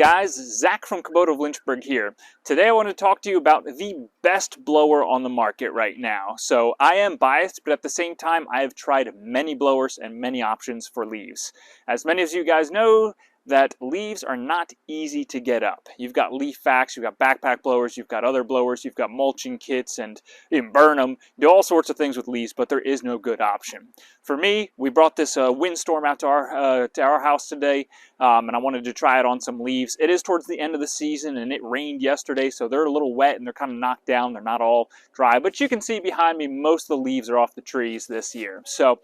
guys, Zach from Kubota of Lynchburg here. Today I want to talk to you about the best blower on the market right now. So I am biased, but at the same time I have tried many blowers and many options for leaves. As many of you guys know, that leaves are not easy to get up. You've got leaf vacs, you've got backpack blowers, you've got other blowers, you've got mulching kits, and you can burn them, do all sorts of things with leaves, but there is no good option. For me, we brought this Windstorm out to our house today, and I wanted to try it on some leaves. It is towards the end of the season, and it rained yesterday, so they're a little wet and they're kind of knocked down. They're not all dry, but you can see behind me, most of the leaves are off the trees this year. So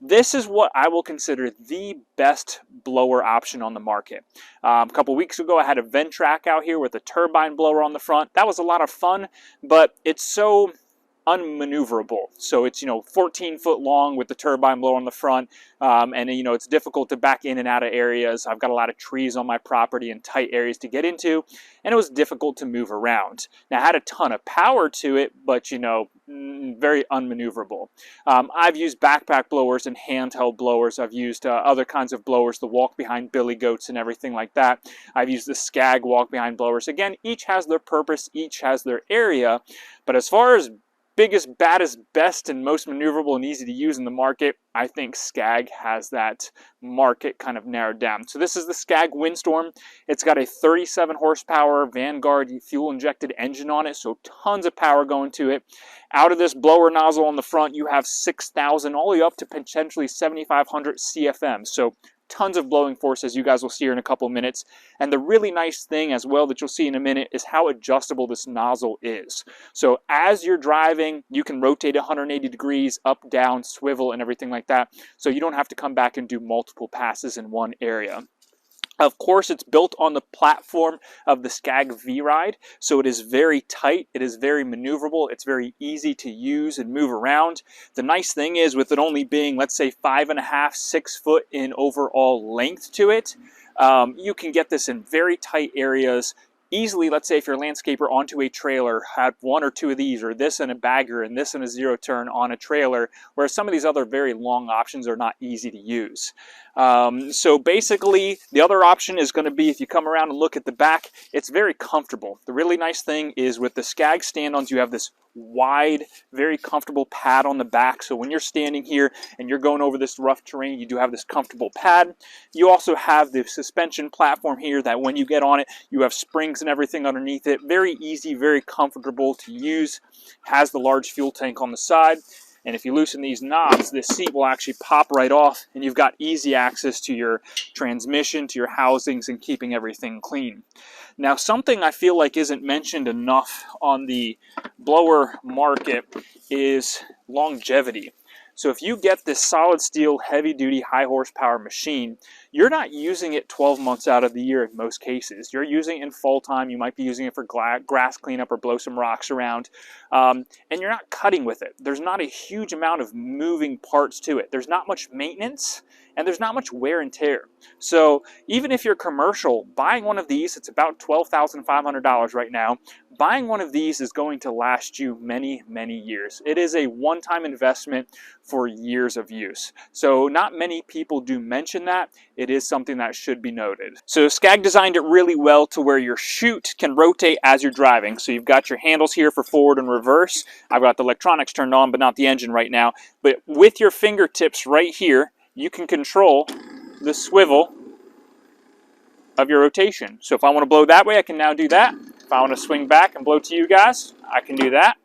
this is what I will consider the best blower option on the market. A couple weeks ago, I had a Ventrac out here with a turbine blower on the front. That was a lot of fun, but it's so unmaneuverable. So it's 14 foot long with the turbine blower on the front, and it's difficult to back in and out of areas. I've got a lot of trees on my property and tight areas to get into, and it was difficult to move around. Now, I had a ton of power to it, but very unmaneuverable. I've used backpack blowers and handheld blowers. I've used other kinds of blowers, the walk behind billy goats and everything like that. I've used the SCAG walk behind blowers. Again, each has their purpose, each has their area, but as far as biggest, baddest, best, and most maneuverable and easy to use in the market, I think SCAG has that market kind of narrowed down. So this is the SCAG Windstorm. It's got a 37 horsepower Vanguard fuel-injected engine on it, so tons of power going to it. Out of this blower nozzle on the front, you have 6,000 all the way up to potentially 7,500 CFM. So tons of blowing force, as you guys will see here in a couple of minutes. And the really nice thing as well that you'll see in a minute is how adjustable this nozzle is. So as you're driving, you can rotate 180 degrees, up, down, swivel, and everything like that. So you don't have to come back and do multiple passes in one area. Of course, it's built on the platform of the SCAG V-Ride, so it is very tight, it is very maneuverable, it's very easy to use and move around. The nice thing is, with it only being, let's say, 5.5, 6 foot in overall length to it, you can get this in very tight areas easily. Let's say if you're a landscaper onto a trailer, have one or two of these, or this in a bagger and this in a zero turn on a trailer, whereas some of these other very long options are not easy to use. So basically, the other option is going to be, if you come around and look at the back, it's very comfortable. The really nice thing is with the SCAG stand-ons, you have this wide, very comfortable pad on the back. So when you're standing here and you're going over this rough terrain, you do have this comfortable pad. You also have the suspension platform here that when you get on it, you have springs and everything underneath it. Very easy, very comfortable to use. Has the large fuel tank on the side. And if you loosen these knobs, this seat will actually pop right off, and you've got easy access to your transmission, to your housings, and keeping everything clean. Now, something I feel like isn't mentioned enough on the blower market is longevity. So if you get this solid steel, heavy-duty, high-horsepower machine, you're not using it 12 months out of the year in most cases. You're using it in fall time. You might be using it for grass cleanup or blow some rocks around, and you're not cutting with it. There's not a huge amount of moving parts to it. There's not much maintenance, and there's not much wear and tear. So even if you're commercial, buying one of these, it's about $12,500 right now. Buying one of these is going to last you many, many years. It is a one-time investment for years of use. So not many people do mention that. It is something that should be noted. So SCAG designed it really well to where your chute can rotate as you're driving. So you've got your handles here for forward and reverse. I've got the electronics turned on, but not the engine right now. But with your fingertips right here, you can control the swivel of your rotation. So if I want to blow that way, I can now do that. If I want to swing back and blow to you guys, I can do that.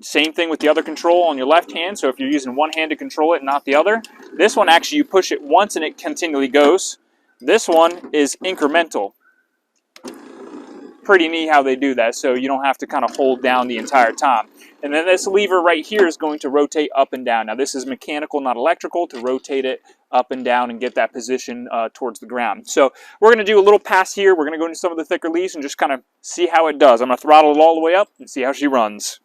Same thing with the other control on your left hand. So if you're using one hand to control it, not the other. This one, actually, you push it once and it continually goes. This one is incremental. Pretty neat how they do that, so you don't have to kind of hold down the entire time. And then this lever right here is going to rotate up and down. Now this is mechanical, not electrical, to rotate it up and down and get that position towards the ground. So we're going to do a little pass here. We're going to go into some of the thicker leaves and just kind of see how it does. I'm going to throttle it all the way up and see how she runs.